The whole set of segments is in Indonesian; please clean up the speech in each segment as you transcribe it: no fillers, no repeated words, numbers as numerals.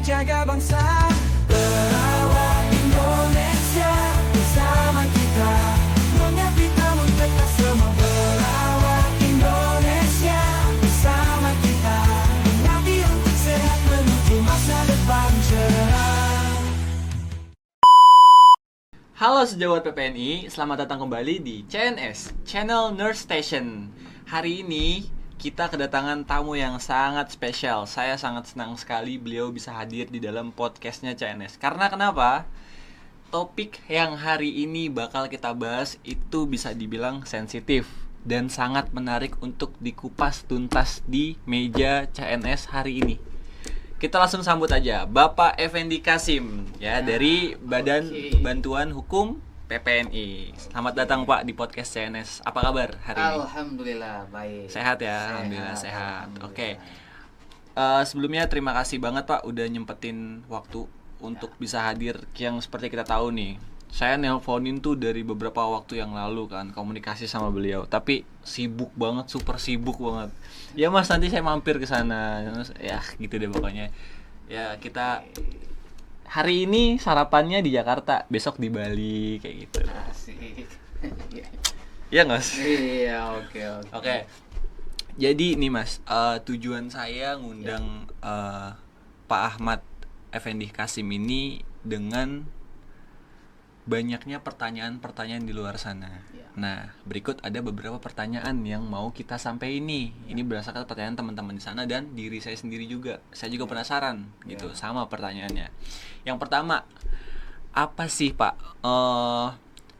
jaga bangsa. Perawat Indonesia bersama kita, menyapita mereka semua. Perawat Indonesia bersama kita, mengabdi untuk sehat menuju masa depan cerah. Halo sejawat PPNI, selamat datang kembali di CNS, Channel Nurse Station. Hari ini kita kedatangan tamu yang sangat spesial. Saya sangat senang sekali beliau bisa hadir di dalam podcastnya CNS. Karena kenapa? Topik yang hari ini bakal kita bahas itu bisa dibilang sensitif dan sangat menarik untuk dikupas tuntas di meja CNS hari ini. Kita langsung sambut aja Bapak Effendi Kasim ya, dari Badan Bantuan Hukum PPNI. Selamat datang Pak di podcast CNS. Apa kabar hari ini? Alhamdulillah baik. Sehat ya, alhamdulillah sehat. Oke. Sebelumnya terima kasih banget Pak udah nyempetin waktu untuk bisa hadir. Yang seperti kita tahu nih, saya nelponin tuh dari beberapa waktu yang lalu kan, komunikasi sama beliau, tapi sibuk banget, super sibuk banget. Ya Mas, nanti saya mampir ke sana. Ya gitu deh pokoknya. Ya kita hari ini sarapannya di Jakarta, besok di Bali kayak gitu. Asik. Iya nggak Mas? Iya, oke. Oke. Jadi nih Mas, tujuan saya ngundang Pak Ahmad Effendi Kasim ini dengan banyaknya pertanyaan-pertanyaan di luar sana. Ya. Nah, berikut ada beberapa pertanyaan yang mau kita sampaikan ini. Ini berdasarkan pertanyaan teman-teman di sana dan diri saya sendiri juga. Saya juga penasaran gitu sama pertanyaannya. Yang pertama, apa sih Pak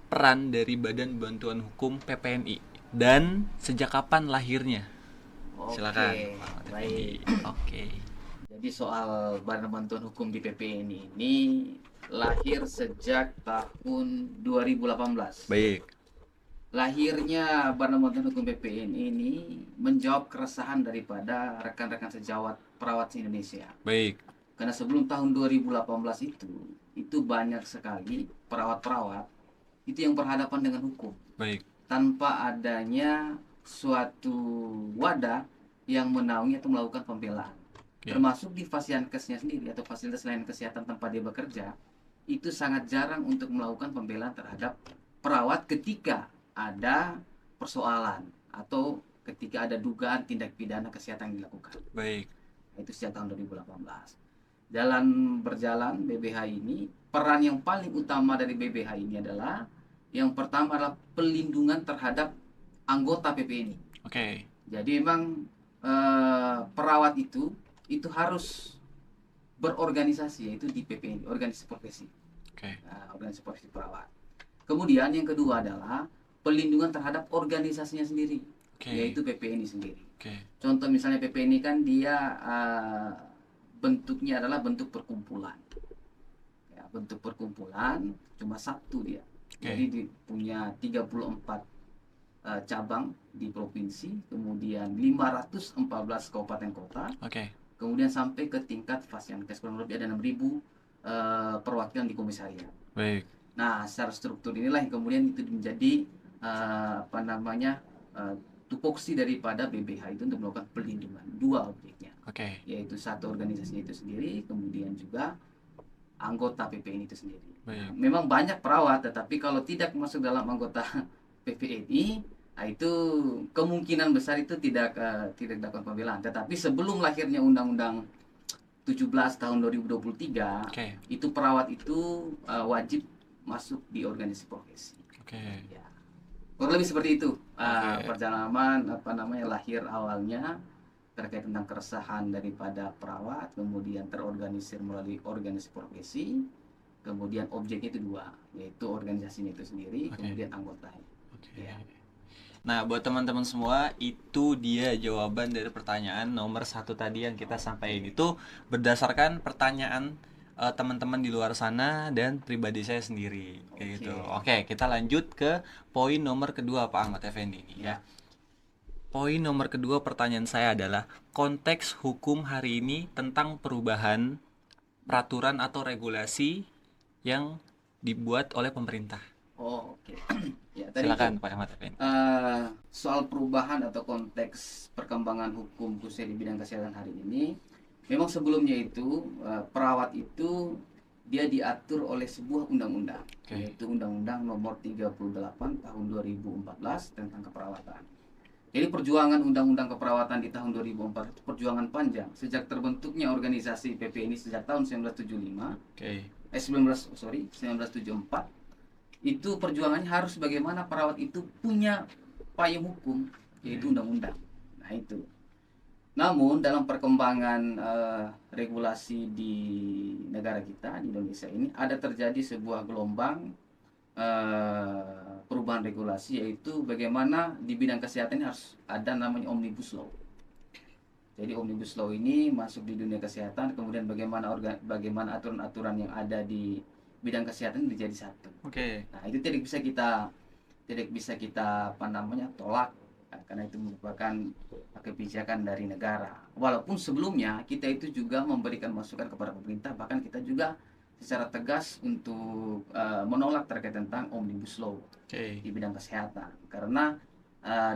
peran dari Badan Bantuan Hukum PPNI dan sejak kapan lahirnya? Oke, Silakan Pak Ahmad Effendi. baik. Oke. Jadi soal Badan Bantuan Hukum di PPNI ini lahir sejak tahun 2018. Baik. Lahirnya Badan Bantuan Hukum PPNI ini menjawab keresahan daripada rekan-rekan sejawat perawat Indonesia. Baik. Karena sebelum tahun 2018 itu banyak sekali perawat-perawat itu yang berhadapan dengan hukum Baik. tanpa adanya suatu wadah yang menaungi atau melakukan pembelaan. Oke. Termasuk di Fasiankesnya sendiri atau fasilitas layanan kesehatan tempat dia bekerja, itu sangat jarang untuk melakukan pembelaan terhadap perawat ketika ada persoalan atau ketika ada dugaan tindak pidana kesehatan yang dilakukan. Baik. Itu sejak tahun 2018. Dalam berjalan BBH ini, peran yang paling utama dari BBH ini adalah yang pertama adalah pelindungan terhadap anggota PPNI. Oke. Jadi memang perawat itu harus berorganisasi, yaitu di PPNI, organisasi profesi. Oke. Organisasi profesi perawat. Kemudian yang kedua adalah pelindungan terhadap organisasinya sendiri, Oke. yaitu PPNI sendiri. Oke. Contoh misalnya PPNI kan dia bentuknya adalah bentuk perkumpulan. Ya, bentuk perkumpulan cuma satu dia. Oke. Jadi punya 34 cabang di provinsi, kemudian 514 kabupaten kota, Oke. kemudian sampai ke tingkat Fasiankes kurang lebih ada 6.000 perwakilan di komisariat. Baik. Nah, secara struktur inilah yang kemudian itu menjadi tupoksi daripada BBH itu untuk melakukan pelindungan dua objeknya, Oke. yaitu satu organisasinya itu sendiri, kemudian juga anggota PPNI itu sendiri. Baik. Memang banyak perawat, tetapi kalau tidak masuk dalam anggota PPNI, itu kemungkinan besar itu tidak dilakukan pembelaan. Tetapi sebelum lahirnya Undang-Undang 17 tahun 2023, Oke. itu perawat itu wajib masuk di organisasi profesi. Oke. Ya. Kurang lebih seperti itu Oke. perjalanan lahir awalnya terkait tentang keresahan daripada perawat, kemudian terorganisir melalui organisasi profesi, kemudian objeknya itu dua, yaitu organisasinya itu sendiri, Oke. kemudian anggotanya. Oke. Ya. Nah, buat teman-teman semua, itu dia jawaban dari pertanyaan nomor 1 tadi yang kita sampaikan. Itu berdasarkan pertanyaan teman-teman di luar sana dan pribadi saya sendiri kayak gitu. Oke, kita lanjut ke poin nomor kedua Pak Ahmad Effendi ya. Poin nomor kedua pertanyaan saya adalah konteks hukum hari ini tentang perubahan peraturan atau regulasi yang dibuat oleh pemerintah. Oh, oke. Ya, tadi Silakan Pak Ahmad Effendi. soal perubahan atau konteks perkembangan hukum khususnya di bidang kesehatan hari ini, Memang sebelumnya itu perawat itu dia diatur oleh sebuah undang-undang, Oke. yaitu Undang-Undang Nomor 38 Tahun 2014 tentang keperawatan. Jadi perjuangan Undang-Undang Keperawatan di tahun 2004 itu perjuangan panjang sejak terbentuknya organisasi PP ini sejak tahun 1975, Oke. 1974. Itu perjuangannya harus bagaimana perawat itu punya payung hukum, yaitu undang-undang. Nah itu. Namun dalam perkembangan regulasi di negara kita di Indonesia ini ada terjadi sebuah gelombang perubahan regulasi, yaitu bagaimana di bidang kesehatan ini harus ada namanya Omnibus Law. Jadi Omnibus Law ini masuk di dunia kesehatan, kemudian bagaimana aturan-aturan yang ada di bidang kesehatan menjadi satu. Oke. Nah, itu tidak bisa kita tolak, karena itu merupakan kebijakan dari negara. Walaupun sebelumnya kita itu juga memberikan masukan kepada pemerintah, bahkan kita juga secara tegas untuk menolak terkait tentang Omnibus Law Oke. di bidang kesehatan, karena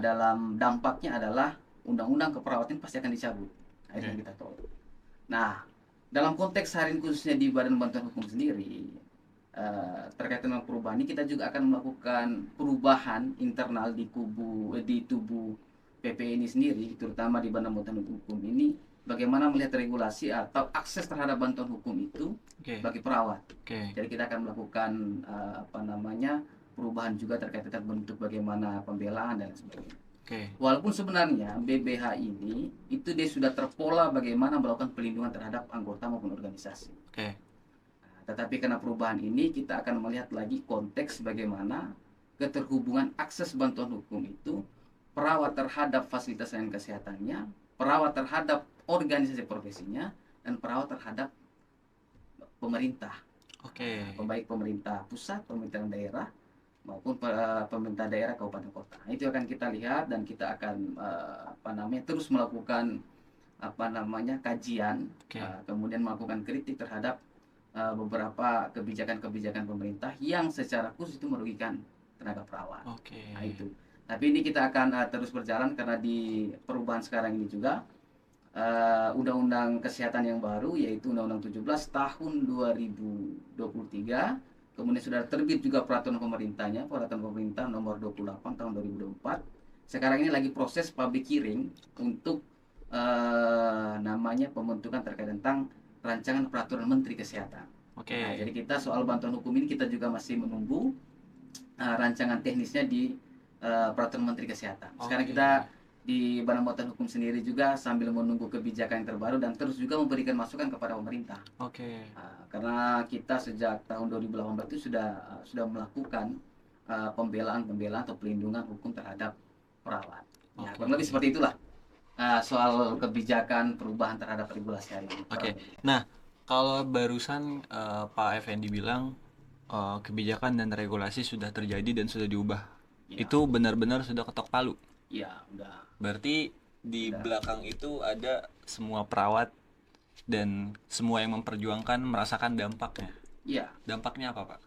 dalam dampaknya adalah undang-undang keperawatan pasti akan dicabut. Nah, itu yang kita tolak. Nah, dalam konteks hari ini khususnya di Badan Bantuan Hukum sendiri, terkait dengan perubahan ini kita juga akan melakukan perubahan internal di tubuh PP ini sendiri, terutama di Badan Bantuan Hukum ini, bagaimana melihat regulasi atau akses terhadap bantuan hukum itu Oke. bagi perawat. Oke. Jadi kita akan melakukan perubahan juga terkait dengan bentuk bagaimana pembelaan dan lain sebagainya. Oke. Walaupun sebenarnya BBH ini itu dia sudah terpola bagaimana melakukan pelindungan terhadap anggota maupun organisasi. Oke. Tetapi karena perubahan ini kita akan melihat lagi konteks bagaimana keterhubungan akses bantuan hukum itu, perawat terhadap fasilitas layanan kesehatannya, perawat terhadap organisasi profesinya, dan perawat terhadap pemerintah. Oke. Baik pemerintah pusat, pemerintah daerah, maupun pemerintah daerah kabupaten kota. Itu akan kita lihat dan kita akan terus melakukan kajian, Oke. kemudian melakukan kritik terhadap beberapa kebijakan-kebijakan pemerintah yang secara khusus itu merugikan tenaga perawat. Oke. Nah, itu. Tapi ini kita akan terus berjalan karena di perubahan sekarang ini juga undang-undang kesehatan yang baru, yaitu Undang-Undang 17 tahun 2023. Kemudian sudah terbit juga peraturan pemerintahnya, peraturan pemerintah nomor 28 tahun 2024. Sekarang ini lagi proses public hearing untuk pembentukan terkait tentang rancangan peraturan Menteri Kesehatan. Oke. Nah, jadi kita soal bantuan hukum ini kita juga masih menunggu rancangan teknisnya di peraturan Menteri Kesehatan. Sekarang Oke. kita di Badan Bantuan Hukum sendiri juga sambil menunggu kebijakan yang terbaru dan terus juga memberikan masukan kepada pemerintah. Oke. Karena kita sejak tahun 2018 itu sudah melakukan pembelaan atau pelindungan hukum terhadap perawat. Ya, Oke. kurang lebih seperti itulah soal kebijakan perubahan terhadap regulasi hari ini. Oke. Nah, kalau barusan Pak Effendi bilang kebijakan dan regulasi sudah terjadi dan sudah diubah, Ya. itu benar-benar sudah ketok palu. Ya, udah. Berarti di Sudah. belakang itu ada semua perawat dan semua yang memperjuangkan merasakan dampaknya. Ya. Dampaknya apa, Pak?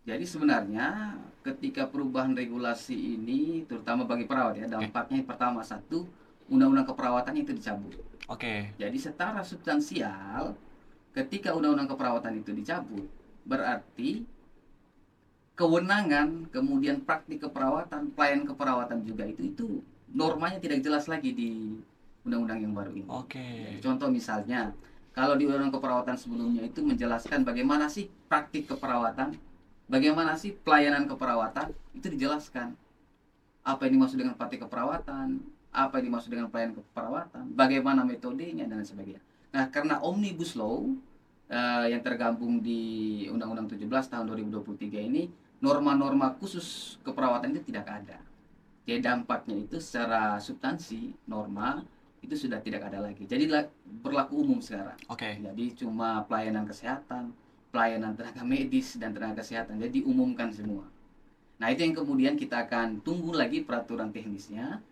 Jadi sebenarnya ketika perubahan regulasi ini, terutama bagi perawat ya, dampaknya pertama satu, undang-undang keperawatan itu dicabut. Oke. Jadi secara substansial, ketika undang-undang keperawatan itu dicabut, berarti kewenangan, kemudian praktik keperawatan, pelayanan keperawatan juga itu normanya tidak jelas lagi di undang-undang yang baru ini. Oke. Jadi, contoh misalnya, kalau di undang-undang keperawatan sebelumnya itu menjelaskan bagaimana sih praktik keperawatan, bagaimana sih pelayanan keperawatan, itu dijelaskan. Apa yang dimaksud dengan praktik keperawatan, apa yang dimaksud dengan pelayanan keperawatan, bagaimana metodenya dan lain sebagainya. Nah, karena Omnibus Law yang tergabung di Undang-Undang 17 tahun 2023 ini, norma-norma khusus keperawatan itu tidak ada. Jadi dampaknya itu secara substansi norma itu sudah tidak ada lagi. Jadi berlaku umum sekarang. Oke. Jadi cuma pelayanan kesehatan, pelayanan tenaga medis dan tenaga kesehatan. Jadi diumumkan semua. Nah, itu yang kemudian kita akan tunggu lagi peraturan teknisnya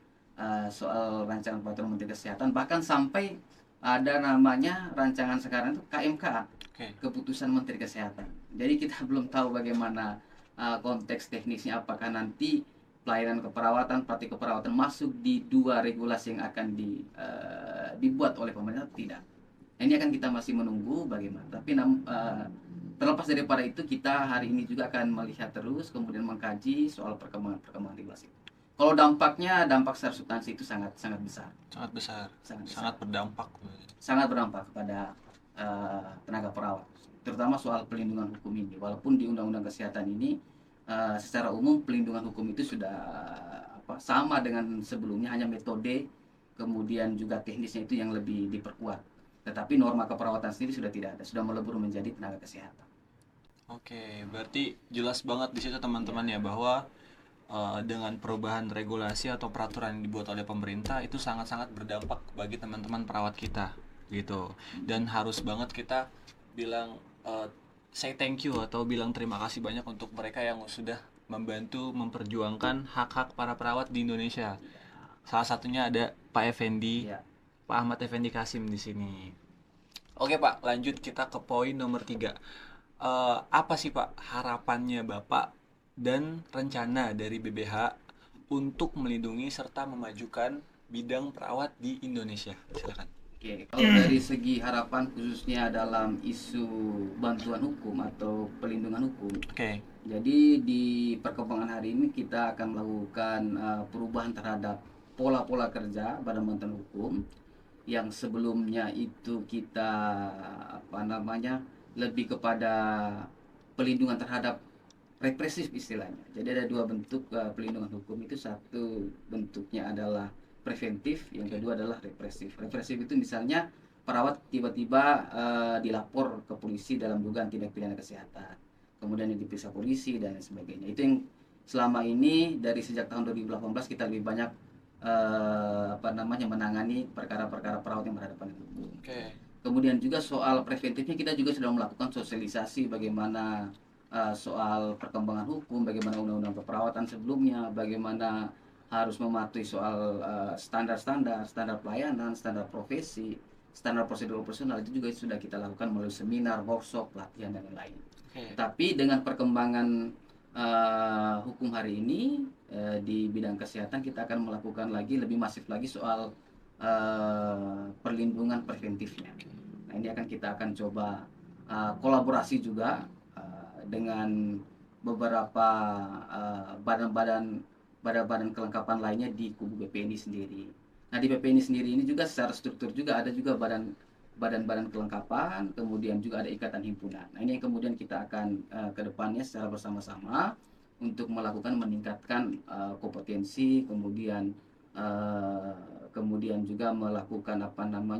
soal rancangan peraturan Menteri Kesehatan, bahkan sampai ada namanya rancangan sekarang itu KMK, Oke. Keputusan Menteri Kesehatan. Jadi kita belum tahu bagaimana konteks teknisnya, apakah nanti pelayanan keperawatan, praktik keperawatan masuk di dua regulasi yang akan dibuat oleh pemerintah atau tidak. Nah, ini akan kita masih menunggu bagaimana. Tapi terlepas daripada itu, kita hari ini juga akan melihat terus, kemudian mengkaji soal perkembangan regulasi. Kalau dampak secara substansi itu sangat sangat besar, Sangat besar. sangat besar. Sangat berdampak. Sangat berdampak kepada tenaga perawat, terutama soal pelindungan hukum ini. Walaupun di Undang-Undang Kesehatan ini secara umum pelindungan hukum itu sudah sama dengan sebelumnya, hanya metode kemudian juga teknisnya itu yang lebih diperkuat. Tetapi norma keperawatan sendiri sudah tidak ada, sudah melebur menjadi tenaga kesehatan. Oke, berarti jelas banget di situ teman-teman ya bahwa dengan perubahan regulasi atau peraturan yang dibuat oleh pemerintah itu sangat-sangat berdampak bagi teman-teman perawat kita gitu. Dan harus banget kita bilang say thank you atau bilang terima kasih banyak untuk mereka yang sudah membantu memperjuangkan hak-hak para perawat di Indonesia. Salah satunya ada Pak Effendi, Ya. Pak Ahmad Effendi Kasim di sini. Oke Pak, lanjut kita ke poin nomor 3. Apa sih Pak harapannya Bapak dan rencana dari BBH untuk melindungi serta memajukan bidang perawat di Indonesia? Silakan. Oke, kalau dari segi harapan khususnya dalam isu bantuan hukum atau pelindungan hukum, Oke. jadi di perkembangan hari ini kita akan melakukan perubahan terhadap pola-pola kerja Badan Bantuan Hukum yang sebelumnya itu kita lebih kepada pelindungan terhadap represif istilahnya. Jadi ada dua bentuk pelindungan hukum itu, satu bentuknya adalah preventif, yang kedua adalah represif. Represif itu misalnya perawat tiba-tiba dilapor ke polisi dalam dugaan tindak pidana kesehatan, kemudian diperiksa polisi dan sebagainya. Itu yang selama ini dari sejak tahun 2018 kita lebih banyak menangani perkara-perkara perawat yang berhadapan dengan hukum. Oke. Kemudian juga soal preventifnya kita juga sudah melakukan sosialisasi bagaimana soal perkembangan hukum, bagaimana undang-undang keperawatan sebelumnya, bagaimana harus mematuhi soal standar pelayanan, standar profesi, standar prosedur operasional. Itu juga sudah kita lakukan melalui seminar, workshop, pelatihan dan lain-lain. Oke. Tapi dengan perkembangan hukum hari ini di bidang kesehatan, kita akan melakukan lagi lebih masif lagi soal perlindungan preventifnya. Nah, ini kita akan coba kolaborasi juga dengan beberapa badan kelengkapan lainnya di kubu BPNI sendiri. Nah, di BPNI sendiri ini juga secara struktur juga ada juga badan kelengkapan, kemudian juga ada ikatan himpunan. Nah, ini yang kemudian kita akan ke depannya secara bersama-sama untuk meningkatkan kompetensi, kemudian juga melakukan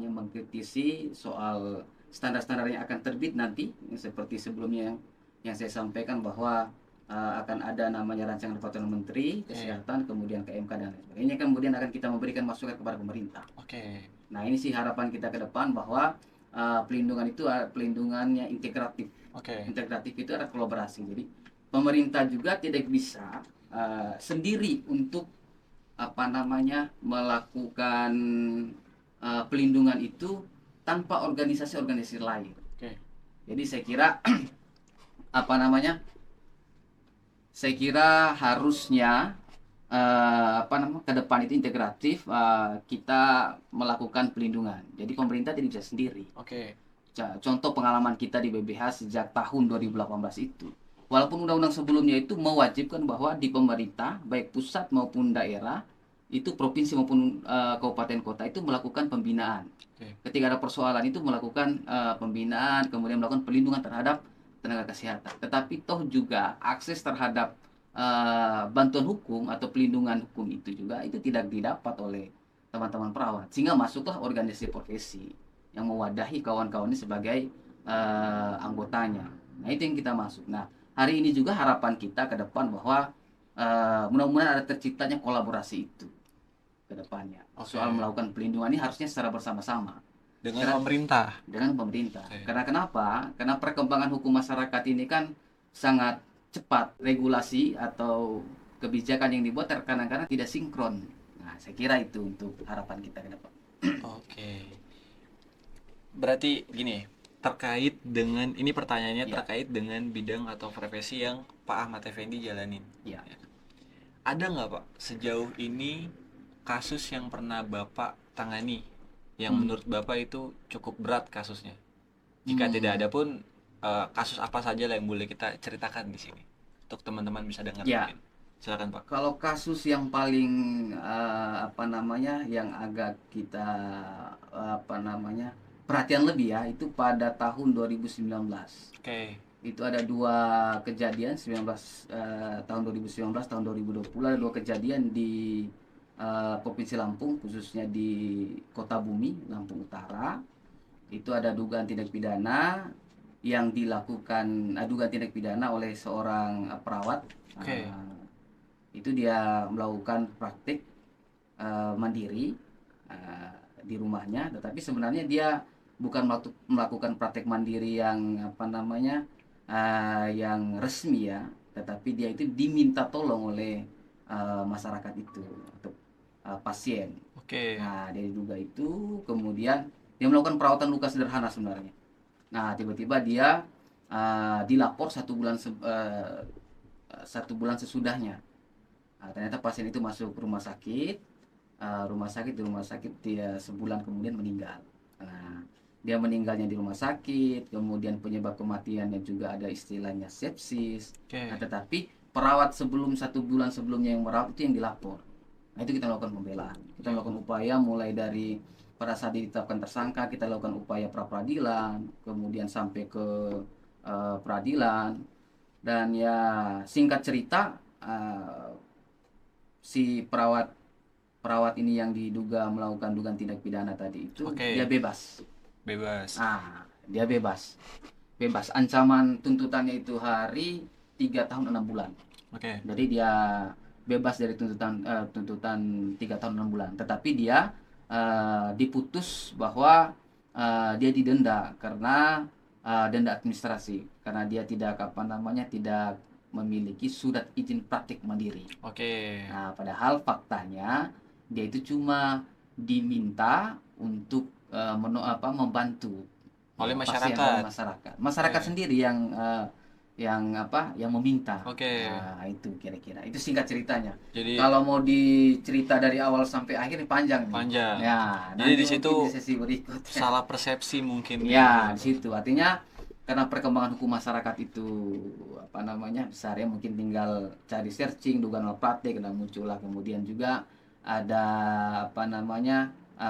mengkritisi soal standar-standar yang akan terbit nanti, seperti sebelumnya yang saya sampaikan bahwa akan ada namanya rancangan peraturan Menteri Kesehatan, kemudian ke MK dan lain sebagainya. Ini kemudian akan kita memberikan masukan kepada pemerintah. Oke. Nah, ini sih harapan kita ke depan bahwa pelindungan itu pelindungannya integratif. Oke. Integratif itu ada kolaborasi. Jadi pemerintah juga tidak bisa sendiri untuk melakukan pelindungan itu tanpa organisasi-organisasi lain. Oke. Jadi saya kira saya kira harusnya ke depan itu integratif, kita melakukan pelindungan. Jadi pemerintah tidak bisa sendiri. Oke. Contoh pengalaman kita di BBH sejak tahun 2018 itu. Walaupun undang-undang sebelumnya itu mewajibkan bahwa di pemerintah, baik pusat maupun daerah, itu provinsi maupun kabupaten kota itu melakukan pembinaan. Oke. Ketika ada persoalan itu melakukan pembinaan, kemudian melakukan pelindungan terhadap tenaga kesehatan. Tetapi toh juga akses terhadap bantuan hukum atau pelindungan hukum itu juga itu tidak didapat oleh teman-teman perawat, sehingga masuklah organisasi profesi yang mewadahi kawan-kawan ini sebagai anggotanya. Nah, itu yang kita masuk. Nah, hari ini juga harapan kita ke depan bahwa mudah-mudahan ada terciptanya kolaborasi itu ke depannya. Oke. Soal melakukan pelindungan ini harusnya secara bersama-sama Dengan pemerintah. Oke. Karena kenapa? Karena perkembangan hukum masyarakat ini kan sangat cepat. Regulasi atau kebijakan yang dibuat kadang-kadang tidak sinkron. Nah, saya kira itu untuk harapan kita ke depan. Oke. Berarti gini, terkait dengan ini pertanyaannya Ya. terkait dengan bidang atau profesi yang Pak Ahmad Effendi jalanin. Ya. Ada nggak Pak sejauh ini kasus yang pernah Bapak tangani yang menurut Bapak itu cukup berat kasusnya? Jika tidak ada pun kasus apa saja lah yang boleh kita ceritakan di sini untuk teman-teman bisa dengar Ya. mungkin. Silakan Pak. Kalau kasus yang paling yang agak kita perhatian lebih ya, itu pada tahun 2019. Oke. Itu ada dua kejadian, tahun 2019, tahun 2020 ada dua kejadian di Provinsi Lampung, khususnya di Kota Bumi, Lampung Utara. Itu ada dugaan tindak pidana yang dilakukan, dugaan tindak pidana oleh seorang perawat. Oke. Itu dia melakukan praktik mandiri di rumahnya, tetapi sebenarnya dia bukan melakukan praktik mandiri yang yang resmi ya, tetapi dia itu diminta tolong oleh masyarakat itu untuk pasien. Oke. Nah, dia diduga itu, kemudian dia melakukan perawatan luka sederhana sebenarnya. Nah, tiba-tiba dia dilapor 1 bulan sesudahnya. Nah, ternyata pasien itu masuk rumah sakit, di rumah sakit dia sebulan kemudian meninggal. Nah, dia meninggalnya di rumah sakit, kemudian penyebab kematiannya juga ada istilahnya sepsis. Oke. Nah, tetapi perawat 1 bulan sebelumnya yang merawat itu yang dilapor. Nah, itu kita lakukan pembelaan. Kita lakukan upaya mulai dari pada saat ditetapkan tersangka, kita lakukan upaya pra peradilan, kemudian sampai ke peradilan. Dan ya singkat cerita, si perawat ini yang diduga melakukan dugaan tindak pidana tadi itu, Oke. dia bebas. Bebas. Dia bebas. Ancaman tuntutannya itu 3 tahun 6 bulan. Oke. Jadi dia bebas dari tuntutan 3 tahun 6 bulan. Tetapi dia diputus bahwa dia didenda karena denda administrasi, karena dia tidak tidak memiliki surat izin praktik mandiri. Oke. Nah, padahal faktanya dia itu cuma diminta untuk membantu Oleh pasien, masyarakat. masyarakat Oke. sendiri yang meminta. Oke. Nah, itu kira-kira itu singkat ceritanya. Jadi Kalau mau dicerita dari awal sampai akhir ini panjang nih. panjang. Ya, Jadi nanti di mungkin situ di sesi berikutnya. salah persepsi mungkin. Ya, di situ artinya karena perkembangan hukum masyarakat itu besar ya, mungkin tinggal cari searching dugaan malpraktik dan muncullah, kemudian juga ada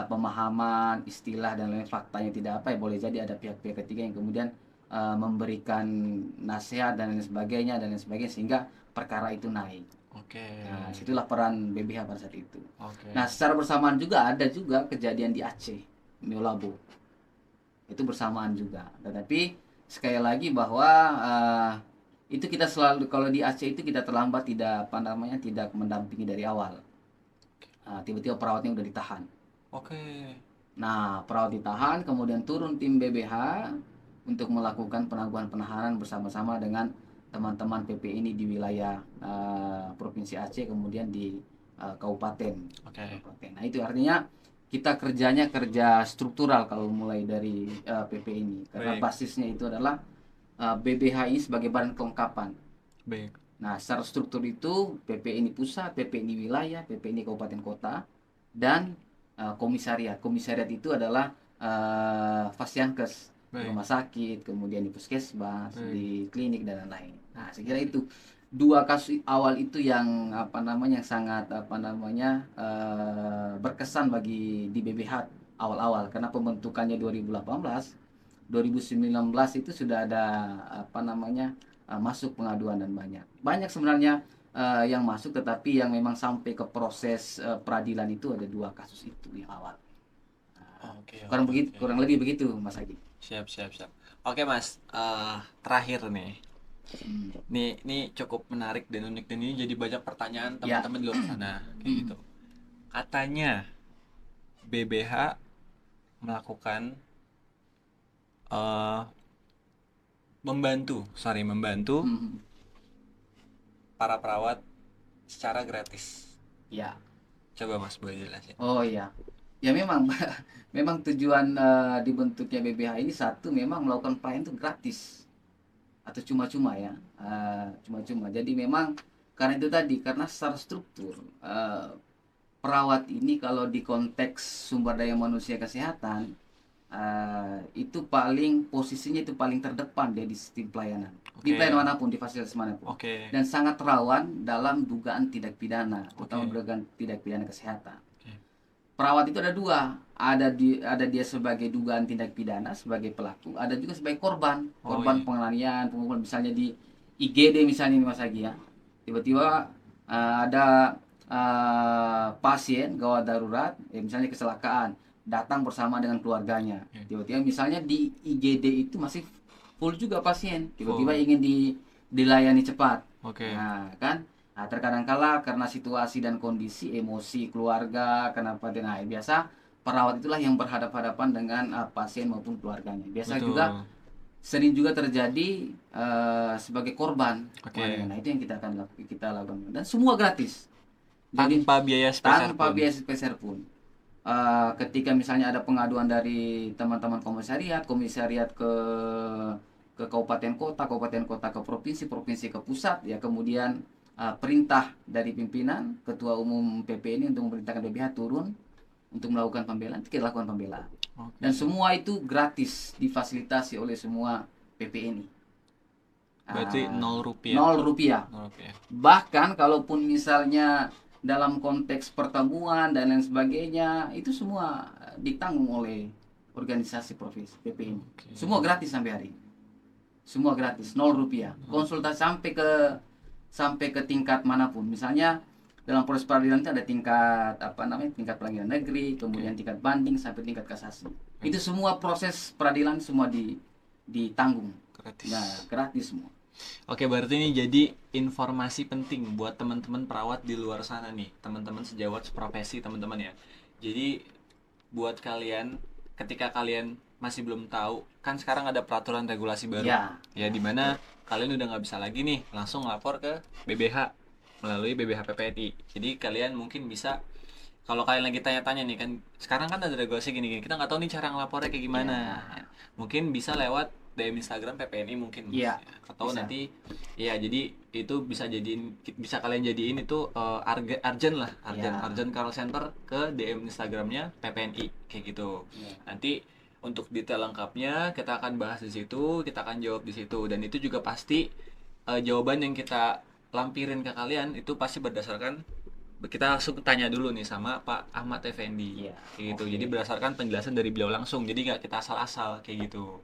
pemahaman istilah dan lain faktanya tidak boleh jadi ada pihak-pihak ketiga yang kemudian memberikan nasihat dan lain sebagainya sehingga perkara itu naik. Oke. Nah, situlah peran BBH pada saat itu. Oke. Nah, secara bersamaan juga ada juga kejadian di Aceh, Miolabo. Itu bersamaan juga. Tetapi sekali lagi bahwa itu kita selalu, kalau di Aceh itu kita terlambat, tidak mendampingi dari awal. Tiba-tiba perawatnya udah ditahan. Oke. Nah, perawat ditahan, kemudian turun tim BBH untuk melakukan penangguhan penahanan bersama-sama dengan teman-teman PP ini di wilayah Provinsi Aceh, kemudian di kabupaten. Oke. Nah, itu artinya kita kerjanya kerja struktural kalau mulai dari PP ini, karena Baik. basisnya itu adalah BBHI sebagai badan kelengkapan. Baik. Nah, secara struktur itu PP ini pusat, PP ini wilayah, PP ini kabupaten kota, dan komisariat. Komisariat itu adalah Fasiankes, Baik. rumah sakit, kemudian di puskesmas, Baik. di klinik dan lain-lain. Nah, saya kira itu dua kasus awal itu yang sangat berkesan bagi di BBH awal-awal, karena pembentukannya 2018, 2019 itu sudah ada masuk pengaduan, dan banyak sebenarnya yang masuk, tetapi yang memang sampai ke proses peradilan itu ada 2 kasus itu yang awal. Oke. Kurang lebih begitu, Mas Agi. Siap. Oke Mas, terakhir nih. Ini cukup menarik dan unik, dan ini jadi banyak pertanyaan Ya. teman-teman di luar sana kayak gitu. Katanya BBH melakukan membantu para perawat secara gratis. Ya. Coba Mas boleh jelasin. Oh iya. Ya memang memang tujuan dibentuknya BBH ini, satu memang melakukan pelayanan itu gratis atau cuma-cuma ya. Cuma-cuma. Jadi memang karena itu tadi, karena secara struktur perawat ini kalau di konteks sumber daya manusia kesehatan itu posisinya itu paling terdepan dia di sistem pelayanan. Di Oke. pelayanan manapun, di fasilitas manapun. Oke. Dan sangat rawan dalam dugaan tindak pidana, terutama Oke. dugaan tindak pidana kesehatan. Oke. Perawat itu ada dua, ada dia sebagai dugaan tindak pidana sebagai pelaku, ada juga sebagai korban, Oh, korban iya. penganiayaan, pemukulan misalnya di IGD misalnya nih Mas Agi ya. Tiba-tiba ada pasien gawat darurat, misalnya kecelakaan, datang bersama dengan keluarganya. Oke. Tiba-tiba misalnya di IGD itu masih full juga pasien, tiba-tiba Full. ingin dilayani cepat. Oke. Nah, kan? Nah, terkadang kala karena situasi dan kondisi emosi keluarga, kenapa biasa perawat itulah yang berhadapan-hadapan dengan pasien maupun keluarganya. Biasa Betul. juga sering juga terjadi sebagai korban. Oke. Nah, itu yang kita lakukan dan semua gratis. Jadi Tanpa biaya spesial tanpa pun. biaya spesial pun. Ketika misalnya ada pengaduan dari teman-teman komisariat ke kabupaten kota ke provinsi ke pusat, ya kemudian perintah dari pimpinan ketua umum PP ini untuk memerintahkan BPH turun untuk melakukan pembelaan, kita lakukan pembelaan. Oke. Dan semua itu gratis difasilitasi oleh semua PP ini. Berarti 0 rupiah. 0 rupiah. 0 rupiah. Bahkan kalaupun misalnya dalam konteks pertemuan dan lain sebagainya, itu semua ditanggung oleh organisasi profesi PP ini. Oke. Semua gratis sampai hari ini. Semua gratis, 0 rupiah. Konsultasi sampai ke tingkat manapun. Misalnya dalam proses peradilan itu ada tingkat tingkat pengadilan negeri, kemudian tingkat banding sampai tingkat kasasi. Itu semua proses peradilan semua ditanggung. Gratis. Nah, gratis semua. Oke, berarti ini jadi informasi penting buat teman-teman perawat di luar sana nih, teman-teman sejawat seprofesi teman-teman ya. Jadi buat kalian, ketika kalian masih belum tahu, kan sekarang ada peraturan regulasi baru. Ya, dimana kalian udah nggak bisa lagi nih langsung lapor ke BBH melalui BBH PPNI. Jadi kalian mungkin bisa, kalau kalian lagi tanya-tanya nih kan, sekarang kan ada regulasi gini-gini, kita nggak tahu nih cara ngelapornya kayak gimana. Mungkin bisa lewat DM Instagram PPNI mungkin, Iya, atau bisa. nanti ya, jadi itu bisa kalian jadiin itu urgent lah, Iya. urgent call center ke DM Instagramnya PPNI kayak gitu. Iya. Nanti untuk detail lengkapnya kita akan bahas di situ, kita akan jawab di situ, dan itu juga pasti jawaban yang kita lampirin ke kalian itu pasti berdasarkan, kita langsung tanya dulu nih sama Pak Ahmad Effendi. Iya, Kayak gitu. oke. Jadi berdasarkan penjelasan dari beliau langsung. Jadi nggak kita asal-asal kayak gitu.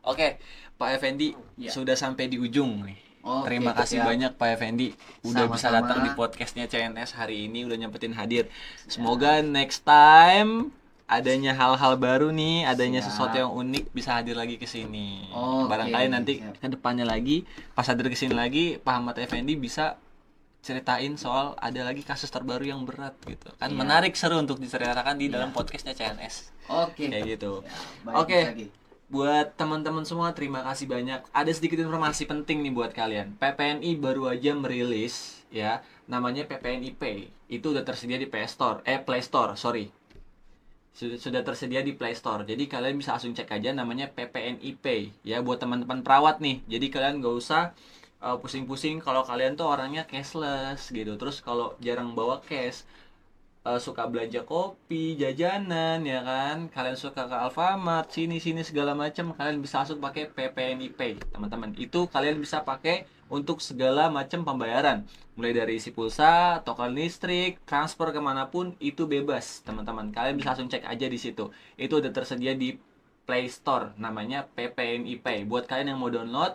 Oke, Pak Effendi, Iya. sudah sampai di ujung nih. Oke, Terima kasih siap. banyak Pak Effendi udah bisa Sama-sama. datang di podcastnya CNS hari ini, udah nyempetin hadir. Semoga next time adanya hal-hal baru nih, adanya Siap. sesuatu yang unik bisa hadir lagi ke sini. Oke, Barangkali nanti siap. ke depannya lagi pas hadir ke sini lagi Pak Ahmad Effendi bisa ceritain soal ada lagi kasus terbaru yang berat gitu. Kan Iya. menarik, seru untuk diceritakan di Iya. dalam podcastnya CNS. Oke. Kayak gitu. Ya, baik, Oke. Mas Agi. Buat teman-teman semua, terima kasih banyak. Ada sedikit informasi penting nih buat kalian. PPNI baru aja merilis ya, namanya PPNI Pay. Itu udah tersedia di Play Store, sorry. Sudah tersedia di Play Store. Jadi kalian bisa langsung cek aja namanya PPNI Pay ya, buat teman-teman perawat nih. Jadi kalian gak usah pusing-pusing kalau kalian tuh orangnya cashless gitu. Terus kalau jarang bawa cash, suka belanja kopi, jajanan ya kan, kalian suka ke Alfamart, sini segala macam, kalian bisa langsung pakai PPNI Pay, teman-teman. Itu kalian bisa pakai untuk segala macam pembayaran, mulai dari isi pulsa, token listrik, transfer kemanapun itu bebas, teman-teman. Kalian bisa langsung cek aja di situ. Itu udah tersedia di Play Store, namanya PPNI Pay. Buat kalian yang mau download,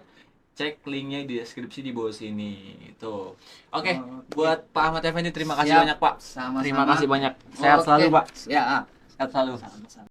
cek linknya di deskripsi di bawah sini. Itu. Oke, buat Pak Ahmad Effendi terima kasih Siap. banyak Pak. Sama-sama. Terima kasih banyak. Sehat Oke. selalu Pak. Ya. Sehat selalu. Sama-sama.